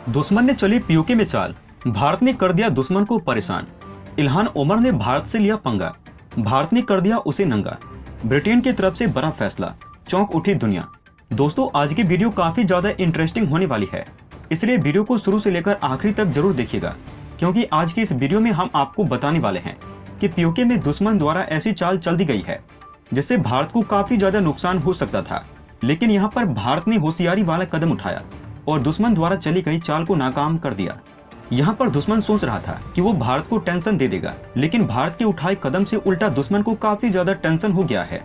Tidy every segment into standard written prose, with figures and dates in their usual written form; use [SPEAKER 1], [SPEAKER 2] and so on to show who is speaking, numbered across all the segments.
[SPEAKER 1] दुश्मन ने चली पीओके में चाल, भारत ने कर दिया दुश्मन को परेशान। इल्हान ओमर ने भारत से लिया पंगा, भारत ने कर दिया उसे नंगा। ब्रिटेन की तरफ से बड़ा फैसला, चौंक उठी दुनिया। दोस्तों, आज की वीडियो काफी ज्यादा इंटरेस्टिंग होने वाली है, इसलिए वीडियो को शुरू से लेकर आखिरी तक जरूर देखिएगा, क्योंकि आज की इस वीडियो में हम आपको बताने वाले हैं कि पीओके में दुश्मन द्वारा ऐसी चाल चल दी गई है जिससे भारत को काफी ज्यादा नुकसान हो सकता था। लेकिन यहाँ पर भारत ने होशियारी वाला कदम उठाया और दुश्मन द्वारा चली गई चाल को नाकाम कर दिया। यहाँ पर दुश्मन सोच रहा था कि वो भारत को टेंशन दे देगा, लेकिन भारत के उठाए कदम से उल्टा दुश्मन को काफी ज्यादा टेंशन हो गया है।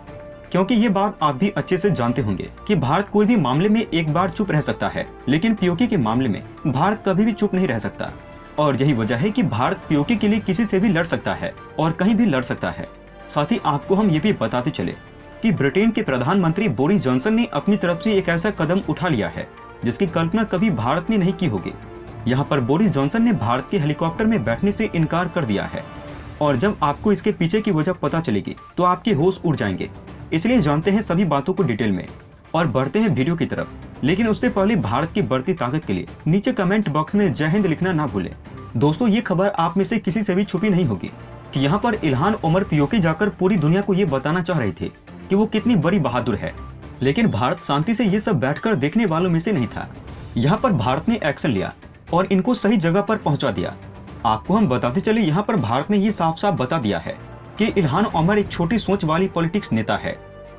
[SPEAKER 1] क्योंकि ये बात आप भी अच्छे से जानते होंगे कि भारत कोई भी मामले में एक बार चुप रह सकता है, लेकिन पीओके के मामले में भारत कभी भी चुप नहीं रह सकता। और यही वजह है कि भारत पीओके के लिए किसी से भी लड़ सकता है और कहीं भी लड़ सकता है। साथ ही आपको हम ये भी बताते चले कि ब्रिटेन के प्रधानमंत्री बोरिस जॉनसन ने अपनी तरफ से एक ऐसा कदम उठा लिया है जिसकी कल्पना कभी भारत ने नहीं की होगी। यहाँ पर बोरिस जॉनसन ने भारत के हेलीकॉप्टर में बैठने से इनकार कर दिया है, और जब आपको इसके पीछे की वजह पता चलेगी तो आपके होश उड़ जाएंगे। इसलिए जानते हैं सभी बातों को डिटेल में और बढ़ते हैं वीडियो की तरफ। लेकिन उससे पहले भारत की बढ़ती ताकत के लिए नीचे कमेंट बॉक्स में जय हिंद लिखना ना भूलें। दोस्तों, ये खबर आप में से किसी से भी छुपी नहीं होगी कि यहाँ पर इल्हान ओमर पीओके जाकर पूरी दुनिया को ये बताना चाह रहे थे कि वो कितनी बड़ी बहादुर है। लेकिन भारत शांति से ये सब बैठकर देखने वालों में से नहीं था। यहाँ पर भारत ने एक्शन लिया और इनको सही जगह पर पहुंचा दिया। आपको हम बताते चले, यहाँ पर भारत ने ये साफ साफ बता दिया है कि इल्हान ओमर एक छोटी सोच वाली पॉलिटिक्स नेता है।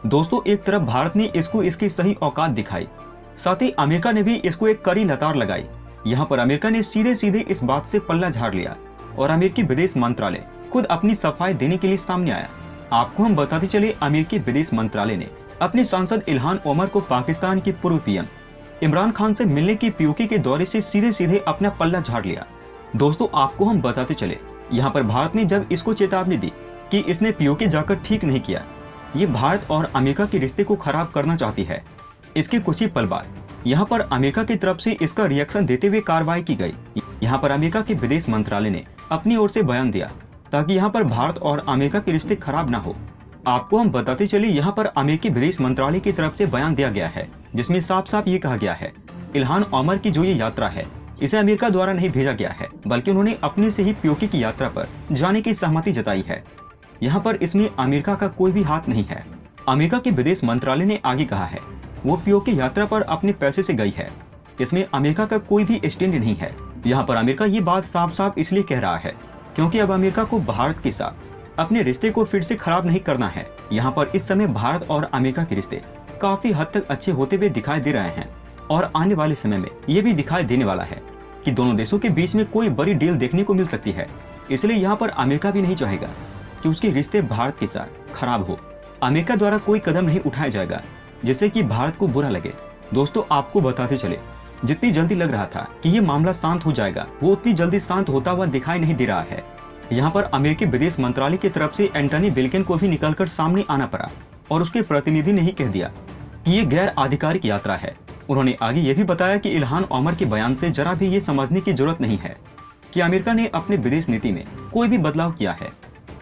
[SPEAKER 1] दोस्तों, एक तरफ भारत ने इसको इसकी सही औकात दिखाई, साथ ही अमेरिका ने भी इसको एक कड़ी लतार लगाई। यहाँ पर अमेरिका ने सीधे सीधे इस बात से पल्ला झाड़ लिया और अमेरिकी विदेश मंत्रालय खुद अपनी सफाई देने के लिए सामने आया। आपको हम बताते चले, अमेरिकी विदेश मंत्रालय ने अपने सांसद इल्हान ओमर को पाकिस्तान के पूर्व पीएम इमरान खान से मिलने की पीओके के दौरे से सीधे सीधे अपना पल्ला झाड़ लिया। दोस्तों, आपको हम बताते चले, यहाँ पर भारत ने जब इसको चेतावनी दी कि इसने पीओके जाकर ठीक नहीं किया, ये भारत और अमेरिका के रिश्ते को खराब करना चाहती है, इसके कुछ ही पल बाद यहाँ पर अमेरिका की तरफ से इसका रिएक्शन देते हुए कार्रवाई की गई। यहाँ पर अमेरिका के विदेश मंत्रालय ने अपनी ओर से बयान दिया ताकि यहाँ पर भारत और अमेरिका के रिश्ते खराब ना हो। आपको हम बताते चले, यहाँ पर अमेरिकी विदेश मंत्रालय की तरफ से बयान दिया गया है जिसमें साफ साफ ये कहा गया है, इल्हान ओमर की जो ये यात्रा है इसे अमेरिका द्वारा नहीं भेजा गया है, बल्कि उन्होंने अपने से ही पीओके की यात्रा पर जाने की सहमति जताई है। यहाँ पर इसमें अमेरिका का कोई भी हाथ नहीं है। अमेरिका के विदेश मंत्रालय ने आगे कहा है वो पीओके यात्रा पर अपने पैसे से गई है, इसमें अमेरिका का कोई भी स्टैंड नहीं है। यहाँ पर अमेरिका ये बात साफ साफ इसलिए कह रहा है क्योंकि अब अमेरिका को भारत के साथ अपने रिश्ते को फिर से खराब नहीं करना है। यहाँ पर इस समय भारत और अमेरिका के रिश्ते काफी हद तक अच्छे होते हुए दिखाई दे रहे हैं, और आने वाले समय में ये भी दिखाई देने वाला है कि दोनों देशों के बीच में कोई बड़ी डील देखने को मिल सकती है। इसलिए यहाँ पर अमेरिका भी नहीं चाहेगा कि उसके रिश्ते भारत के साथ खराब हो। अमेरिका द्वारा कोई कदम नहीं उठाया जाएगा जिससे कि भारत को बुरा लगे। दोस्तों, आपको बताते चले, जितनी जल्दी लग रहा था कि ये मामला शांत हो जाएगा, वो उतनी जल्दी शांत होता हुआ दिखाई नहीं दे रहा है। यहाँ पर अमेरिकी विदेश मंत्रालय की तरफ से एंटनी ब्लिंकन को भी निकलकर सामने आना पड़ा और उसके प्रतिनिधि ने ही कह दिया कि ये गैर आधिकारिक यात्रा है। उन्होंने आगे ये भी बताया कि इल्हान ओमर के बयान से जरा भी ये समझने की जरूरत नहीं है कि अमेरिका ने अपने विदेश नीति में कोई भी बदलाव किया है।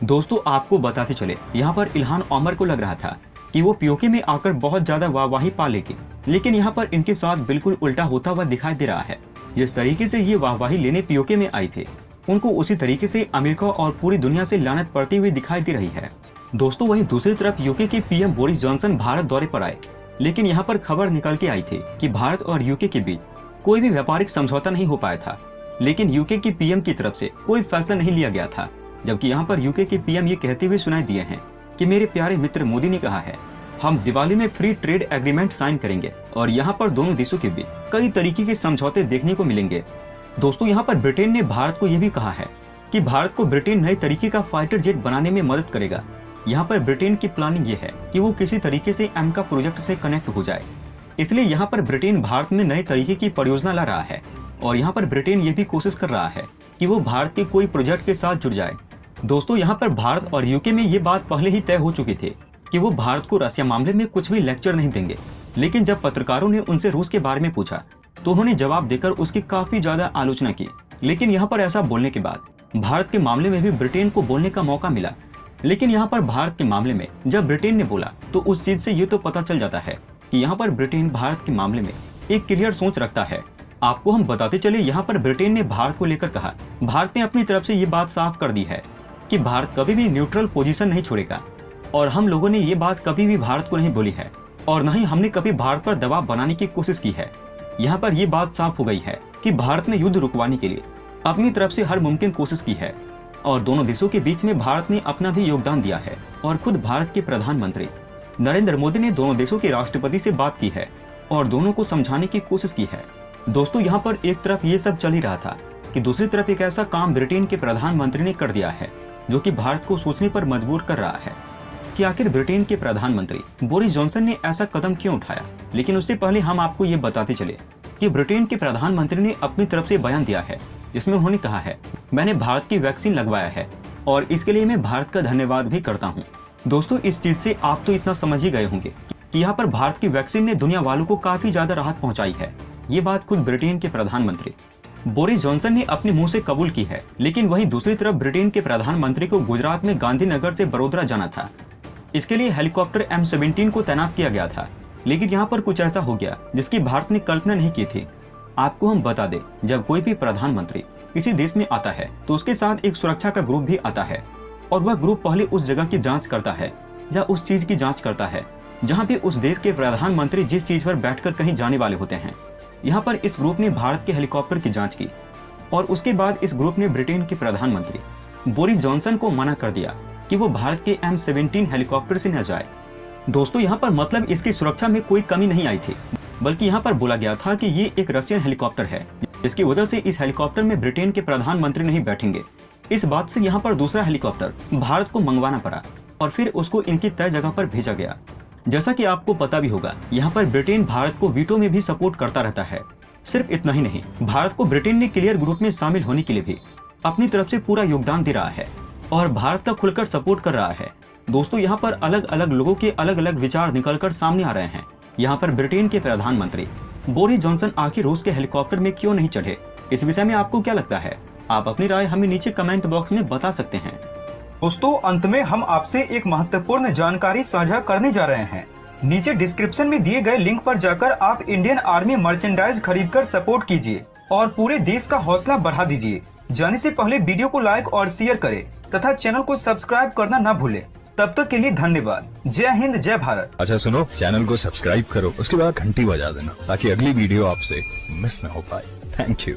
[SPEAKER 1] दोस्तों, आपको बताते चले, यहाँ पर इल्हान ओमर को लग रहा था कि वो पीओके में आकर बहुत ज्यादा वाहवाही पा लेगी, लेकिन यहाँ पर इनके साथ बिल्कुल उल्टा होता हुआ दिखाई दे रहा है। जिस तरीके से ये वाहवाही लेने पीओके में आई थे, उनको उसी तरीके से अमेरिका और पूरी दुनिया से लानत पड़ती हुई दिखाई दे रही है। दोस्तों, वहीं दूसरी तरफ यूके के पीएम बोरिस जॉनसन भारत दौरे पर आए, लेकिन यहाँ पर खबर निकल के आई थी कि भारत और यूके के बीच कोई भी व्यापारिक समझौता नहीं हो पाया था। लेकिन यूके के पीएम की तरफ से कोई फैसला नहीं लिया गया था, जबकि यहाँ पर यूके के पीएम ये कहते हुए सुनाई दिए हैं कि मेरे प्यारे मित्र मोदी ने कहा है हम दिवाली में फ्री ट्रेड एग्रीमेंट साइन करेंगे, और यहाँ पर दोनों देशों के बीच कई तरीके के समझौते देखने को मिलेंगे। दोस्तों, यहाँ पर ब्रिटेन ने भारत को यह भी कहा है कि भारत को ब्रिटेन नए तरीके का फाइटर जेट बनाने में मदद करेगा। यहाँ पर ब्रिटेन की प्लानिंग ये है कि वो किसी तरीके से एमका प्रोजेक्ट से कनेक्ट हो जाए, इसलिए यहाँ पर ब्रिटेन भारत में नए तरीके की परियोजना ला रहा है, और यहाँ पर ब्रिटेन ये भी कोशिश कर रहा है कि वो भारत के कोई प्रोजेक्ट के साथ जुड़ जाए। दोस्तों, यहाँ पर भारत और यूके में ये बात पहले ही तय हो चुकी थी कि वो भारत को रशिया मामले में कुछ भी लेक्चर नहीं देंगे। लेकिन जब पत्रकारों ने उनसे रूस के बारे में पूछा तो उन्होंने जवाब देकर उसकी काफी ज्यादा आलोचना की। लेकिन यहाँ पर ऐसा बोलने के बाद भारत के मामले में भी ब्रिटेन को बोलने का मौका मिला। लेकिन यहाँ पर भारत के मामले में जब ब्रिटेन ने बोला तो उस चीज से ये तो पता चल जाता है कि यहाँ पर ब्रिटेन भारत के मामले में एक क्लियर सोच रखता है आपको हम बताते चले, यहाँ पर ब्रिटेन ने भारत को लेकर कहा, भारत ने अपनी तरफ से ये बात साफ कर दी है कि भारत कभी भी न्यूट्रल पोजीशन नहीं छोड़ेगा और हम लोगों ने ये बात कभी भी भारत को नहीं बोली है और न ही हमने कभी भारत पर दबाव बनाने की कोशिश की है। यहाँ पर ये बात साफ हो गई है कि भारत ने युद्ध रुकवाने के लिए अपनी तरफ से हर मुमकिन कोशिश की है और दोनों देशों के बीच में भारत ने अपना भी योगदान दिया है और खुद भारत के प्रधानमंत्री नरेंद्र मोदी ने दोनों देशों के राष्ट्रपति से बात की है और दोनों को समझाने की कोशिश की है। दोस्तों, यहाँ पर एक तरफ ये सब चल ही रहा था कि दूसरी तरफ एक ऐसा काम ब्रिटेन के प्रधानमंत्री ने कर दिया है जो कि भारत को सोचने पर मजबूर कर रहा है कि आखिर ब्रिटेन के प्रधानमंत्री बोरिस जॉनसन ने ऐसा कदम क्यों उठाया। लेकिन उससे पहले हम आपको ये बताते चले कि ब्रिटेन के प्रधानमंत्री ने अपनी तरफ से बयान दिया है जिसमें उन्होंने कहा है, मैंने भारत की वैक्सीन लगवाया है और इसके लिए मैं भारत का धन्यवाद भी करता हूँ। दोस्तों, इस चीज से आप तो इतना समझ ही गए होंगे कि यहाँ पर भारत की वैक्सीन ने दुनिया वालों को काफी ज्यादा राहत पहुंचाई है। ये बात खुद ब्रिटेन के प्रधानमंत्री बोरिस जॉनसन ने अपने मुंह से कबूल की है। लेकिन वहीं दूसरी तरफ ब्रिटेन के प्रधानमंत्री को गुजरात में गांधीनगर से बड़ोदरा जाना था। इसके लिए हेलीकॉप्टर M17 को तैनात किया गया था। लेकिन यहाँ पर कुछ ऐसा हो गया जिसकी भारत ने कल्पना नहीं की थी। आपको हम बता दें, जब कोई भी प्रधानमंत्री किसी देश में आता है तो उसके साथ एक सुरक्षा का ग्रुप भी आता है और वह ग्रुप पहले उस जगह की जांच करता है या उस चीज की जांच करता है जहां पे उस देश के प्रधानमंत्री जिस चीज पर बैठकर कहीं जाने वाले होते हैं। यहाँ पर इस ग्रुप ने भारत के हेलीकॉप्टर की जांच की और उसके बाद इस ग्रुप ने ब्रिटेन के प्रधानमंत्री बोरिस जॉनसन को मना कर दिया कि वो भारत के M17 हेलीकॉप्टर से न जाए। दोस्तों, यहाँ पर मतलब इसकी सुरक्षा में कोई कमी नहीं आई थी, बल्कि यहाँ पर बोला गया था कि ये एक रशियन हेलीकॉप्टर है जिसकी वजह से इस हेलीकॉप्टर में ब्रिटेन के प्रधानमंत्री नहीं बैठेंगे। इस बात से यहाँ पर दूसरा हेलीकॉप्टर भारत को मंगवाना पड़ा और फिर उसको इनकी तय जगह पर भेजा गया। जैसा कि आपको पता भी होगा, यहाँ पर ब्रिटेन भारत को वीटो में भी सपोर्ट करता रहता है। सिर्फ इतना ही नहीं, भारत को ब्रिटेन ने क्लियर ग्रुप में शामिल होने के लिए भी अपनी तरफ से पूरा योगदान दे रहा है और भारत का खुलकर सपोर्ट कर रहा है। दोस्तों, यहाँ पर अलग अलग लोगों के अलग अलग विचार निकलकर सामने आ रहे हैं। यहाँ पर ब्रिटेन के प्रधानमंत्री बोरिस जॉनसन आखिर रूस के हेलीकॉप्टर में क्यों नहीं चढ़े, इस विषय में आपको क्या लगता है? आप अपनी राय हमें नीचे कमेंट बॉक्स में बता सकते हैं। दोस्तों, अंत में हम आपसे एक महत्वपूर्ण जानकारी साझा करने जा रहे हैं। नीचे डिस्क्रिप्शन में दिए गए लिंक पर जाकर आप इंडियन आर्मी मर्चेंडाइज खरीदकर सपोर्ट कीजिए और पूरे देश का हौसला बढ़ा दीजिए। जाने से पहले वीडियो को लाइक और शेयर करें तथा चैनल को सब्सक्राइब करना न भूलें। तब तक के लिए धन्यवाद। जय हिंद, जय भारत।
[SPEAKER 2] अच्छा सुनो, चैनल को सब्सक्राइब करो, उसके बाद घंटी बजा देना ताकि अगली वीडियो आपसे मिस न हो पाए। Thank you.